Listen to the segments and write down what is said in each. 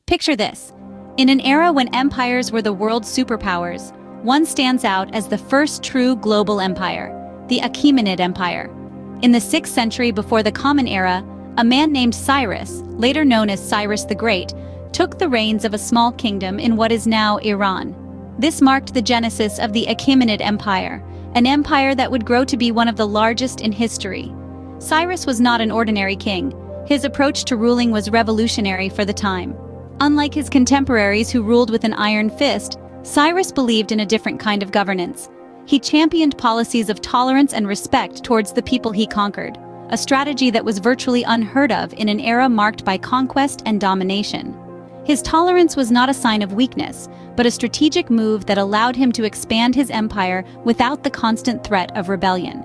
Picture this. In an era when empires were the world's superpowers, one stands out as the first true global empire, the Achaemenid Empire. In the 6th century before the Common Era, a man named Cyrus, later known as Cyrus the Great, took the reins of a small kingdom in what is now Iran. This marked the genesis of the Achaemenid Empire, an empire that would grow to be one of the largest in history. Cyrus was not an ordinary king. His approach to ruling was revolutionary for the time. Unlike his contemporaries who ruled with an iron fist, Cyrus believed in a different kind of governance. He championed policies of tolerance and respect towards the people he conquered, a strategy that was virtually unheard of in an era marked by conquest and domination. His tolerance was not a sign of weakness, but a strategic move that allowed him to expand his empire without the constant threat of rebellion.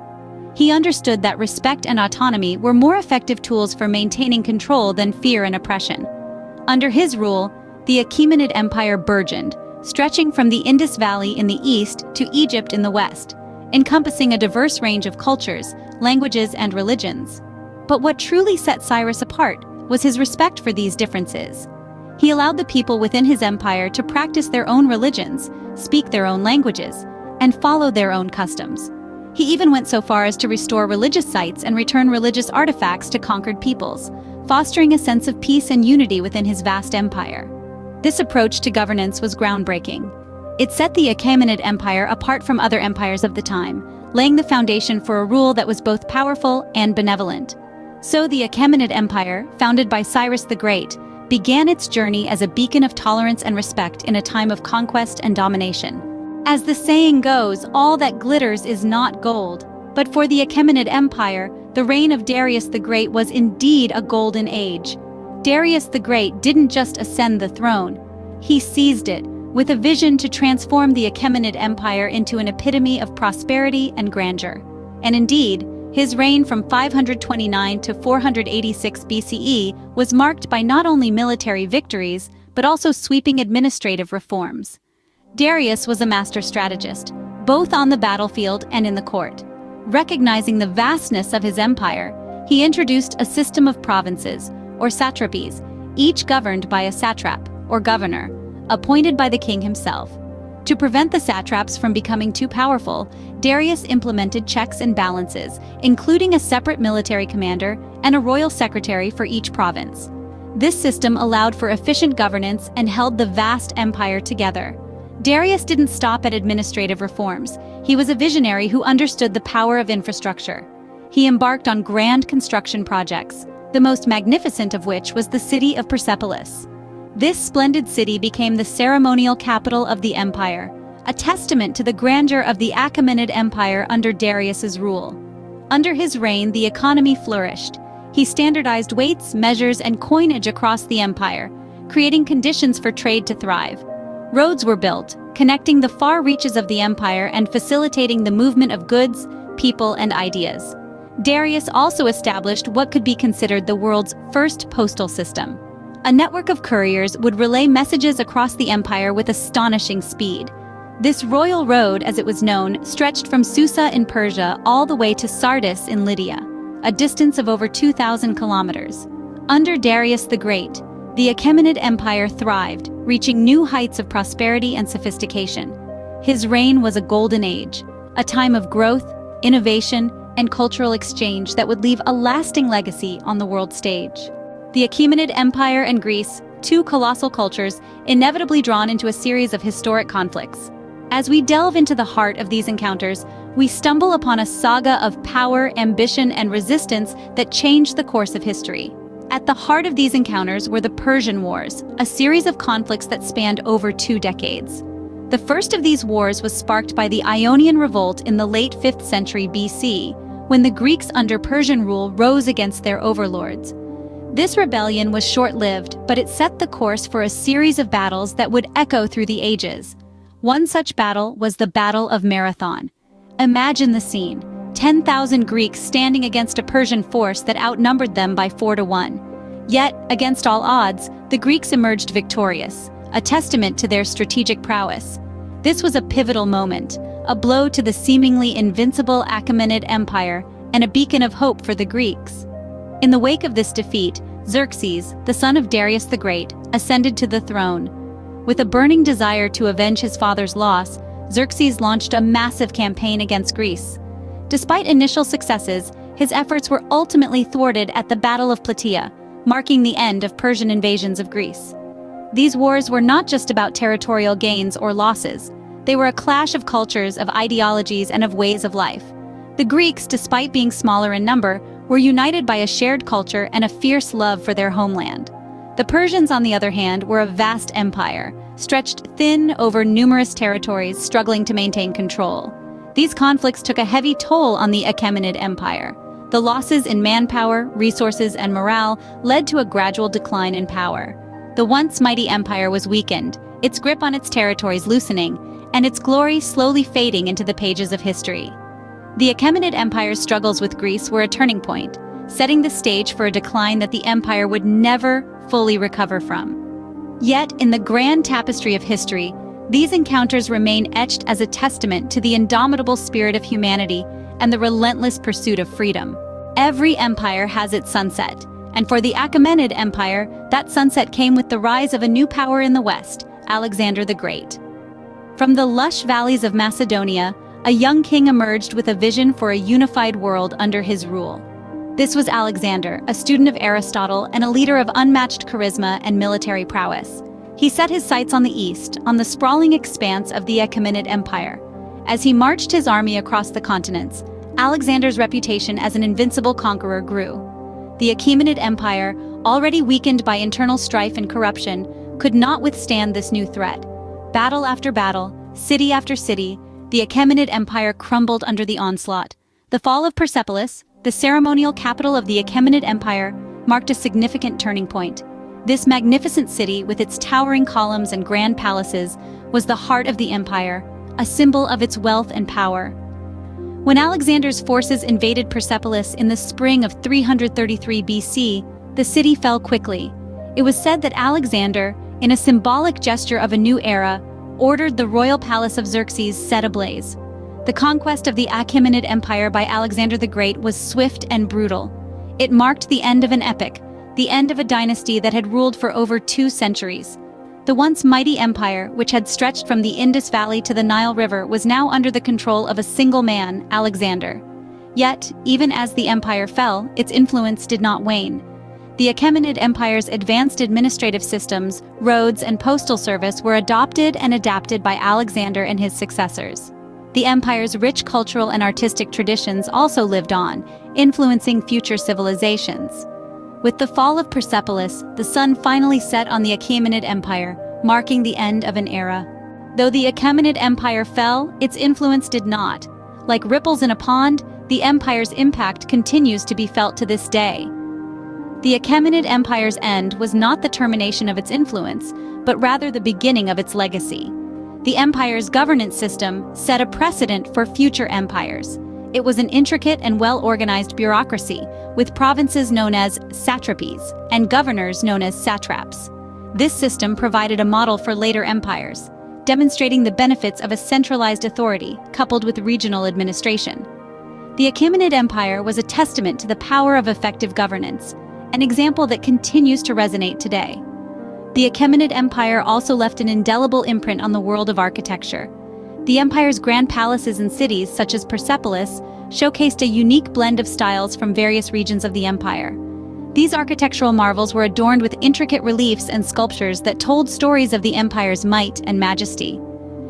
He understood that respect and autonomy were more effective tools for maintaining control than fear and oppression. Under his rule, the Achaemenid Empire burgeoned, stretching from the Indus Valley in the east to Egypt in the west, encompassing a diverse range of cultures, languages, and religions. But what truly set Cyrus apart was his respect for these differences. He allowed the people within his empire to practice their own religions, speak their own languages, and follow their own customs. He even went so far as to restore religious sites and return religious artifacts to conquered peoples, fostering a sense of peace and unity within his vast empire. This approach to governance was groundbreaking. It set the Achaemenid Empire apart from other empires of the time, laying the foundation for a rule that was both powerful and benevolent. So the Achaemenid Empire, founded by Cyrus the Great, began its journey as a beacon of tolerance and respect in a time of conquest and domination. As the saying goes, all that glitters is not gold. But for the Achaemenid Empire, the reign of Darius the Great was indeed a golden age. Darius the Great didn't just ascend the throne, he seized it, with a vision to transform the Achaemenid Empire into an epitome of prosperity and grandeur. And indeed, his reign from 529 to 486 BCE was marked by not only military victories, but also sweeping administrative reforms. Darius was a master strategist, both on the battlefield and in the court. Recognizing the vastness of his empire, he introduced a system of provinces, or satrapies, each governed by a satrap, or governor, appointed by the king himself. To prevent the satraps from becoming too powerful, Darius implemented checks and balances, including a separate military commander and a royal secretary for each province. This system allowed for efficient governance and held the vast empire together. Darius didn't stop at administrative reforms. He was a visionary who understood the power of infrastructure. He embarked on grand construction projects, the most magnificent of which was the city of Persepolis. This splendid city became the ceremonial capital of the empire, a testament to the grandeur of the Achaemenid Empire under Darius's rule. Under his reign, the economy flourished. He standardized weights, measures, and coinage across the empire, creating conditions for trade to thrive. Roads were built, connecting the far reaches of the empire and facilitating the movement of goods, people, and ideas. Darius also established what could be considered the world's first postal system. A network of couriers would relay messages across the empire with astonishing speed. This royal road, as it was known, stretched from Susa in Persia all the way to Sardis in Lydia, a distance of over 2,000 kilometers. Under Darius the Great, the Achaemenid Empire thrived, reaching new heights of prosperity and sophistication. His reign was a golden age, a time of growth, innovation, and cultural exchange that would leave a lasting legacy on the world stage. The Achaemenid Empire and Greece, two colossal cultures, inevitably drawn into a series of historic conflicts. As we delve into the heart of these encounters, we stumble upon a saga of power, ambition, and resistance that changed the course of history. At the heart of these encounters were the Persian Wars, a series of conflicts that spanned over 2 decades. The first of these wars was sparked by the Ionian Revolt in the late 5th century BC, when the Greeks under Persian rule rose against their overlords. This rebellion was short-lived, but it set the course for a series of battles that would echo through the ages. One such battle was the Battle of Marathon. Imagine the scene: 10,000 Greeks standing against a Persian force that outnumbered them by 4-1. Yet, against all odds, the Greeks emerged victorious, a testament to their strategic prowess. This was a pivotal moment, a blow to the seemingly invincible Achaemenid Empire and a beacon of hope for the Greeks. In the wake of this defeat, Xerxes, the son of Darius the Great, ascended to the throne. With a burning desire to avenge his father's loss, Xerxes launched a massive campaign against Greece. Despite initial successes, his efforts were ultimately thwarted at the Battle of Plataea, marking the end of Persian invasions of Greece. These wars were not just about territorial gains or losses. They were a clash of cultures, of ideologies, and of ways of life. The Greeks, despite being smaller in number, were united by a shared culture and a fierce love for their homeland. The Persians, on the other hand, were a vast empire, stretched thin over numerous territories, struggling to maintain control. These conflicts took a heavy toll on the Achaemenid Empire. The losses in manpower, resources, and morale led to a gradual decline in power. The once mighty empire was weakened, its grip on its territories loosening, and its glory slowly fading into the pages of history. The Achaemenid Empire's struggles with Greece were a turning point, setting the stage for a decline that the empire would never fully recover from. Yet, in the grand tapestry of history, these encounters remain etched as a testament to the indomitable spirit of humanity and the relentless pursuit of freedom. Every empire has its sunset, and for the Achaemenid Empire, that sunset came with the rise of a new power in the West, Alexander the Great. From the lush valleys of Macedonia, a young king emerged with a vision for a unified world under his rule. This was Alexander, a student of Aristotle and a leader of unmatched charisma and military prowess. He set his sights on the east, on the sprawling expanse of the Achaemenid Empire. As he marched his army across the continents, Alexander's reputation as an invincible conqueror grew. The Achaemenid Empire, already weakened by internal strife and corruption, could not withstand this new threat. Battle after battle, city after city, the Achaemenid Empire crumbled under the onslaught. The fall of Persepolis, the ceremonial capital of the Achaemenid Empire, marked a significant turning point. This magnificent city, with its towering columns and grand palaces, was the heart of the empire, a symbol of its wealth and power. When Alexander's forces invaded Persepolis in the spring of 333 BC, the city fell quickly. It was said that Alexander, in a symbolic gesture of a new era, ordered the royal palace of Xerxes set ablaze. The conquest of the Achaemenid Empire by Alexander the Great was swift and brutal. It marked the end of an epoch, the end of a dynasty that had ruled for over 2 centuries. The once mighty empire, which had stretched from the Indus Valley to the Nile River, was now under the control of a single man, Alexander. Yet, even as the empire fell, its influence did not wane. The Achaemenid Empire's advanced administrative systems, roads, and postal service were adopted and adapted by Alexander and his successors. The empire's rich cultural and artistic traditions also lived on, influencing future civilizations. With the fall of Persepolis, the sun finally set on the Achaemenid Empire, marking the end of an era. Though the Achaemenid Empire fell, its influence did not. Like ripples in a pond, the empire's impact continues to be felt to this day. The Achaemenid Empire's end was not the termination of its influence, but rather the beginning of its legacy. The empire's governance system set a precedent for future empires. It was an intricate and well-organized bureaucracy, with provinces known as satrapies and governors known as satraps. This system provided a model for later empires, demonstrating the benefits of a centralized authority coupled with regional administration. The Achaemenid Empire was a testament to the power of effective governance, an example that continues to resonate today. The Achaemenid Empire also left an indelible imprint on the world of architecture. The empire's grand palaces and cities, such as Persepolis, showcased a unique blend of styles from various regions of the empire. These architectural marvels were adorned with intricate reliefs and sculptures that told stories of the empire's might and majesty.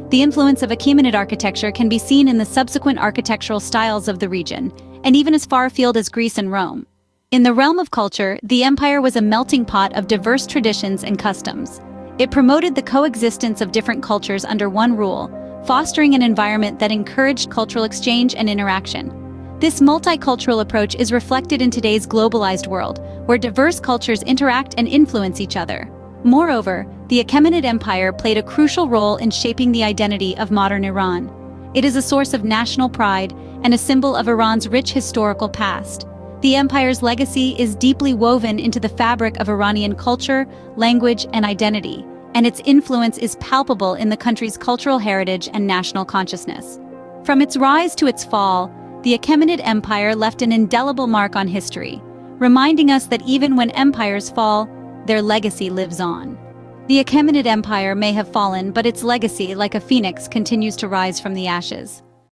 The influence of Achaemenid architecture can be seen in the subsequent architectural styles of the region, and even as far afield as Greece and Rome. In the realm of culture, the empire was a melting pot of diverse traditions and customs. It promoted the coexistence of different cultures under one rule, fostering an environment that encouraged cultural exchange and interaction. This multicultural approach is reflected in today's globalized world, where diverse cultures interact and influence each other. Moreover, the Achaemenid Empire played a crucial role in shaping the identity of modern Iran. It is a source of national pride and a symbol of Iran's rich historical past. The empire's legacy is deeply woven into the fabric of Iranian culture, language, and identity, and its influence is palpable in the country's cultural heritage and national consciousness. From its rise to its fall, the Achaemenid Empire left an indelible mark on history, reminding us that even when empires fall, their legacy lives on. The Achaemenid Empire may have fallen, but its legacy, like a phoenix, continues to rise from the ashes.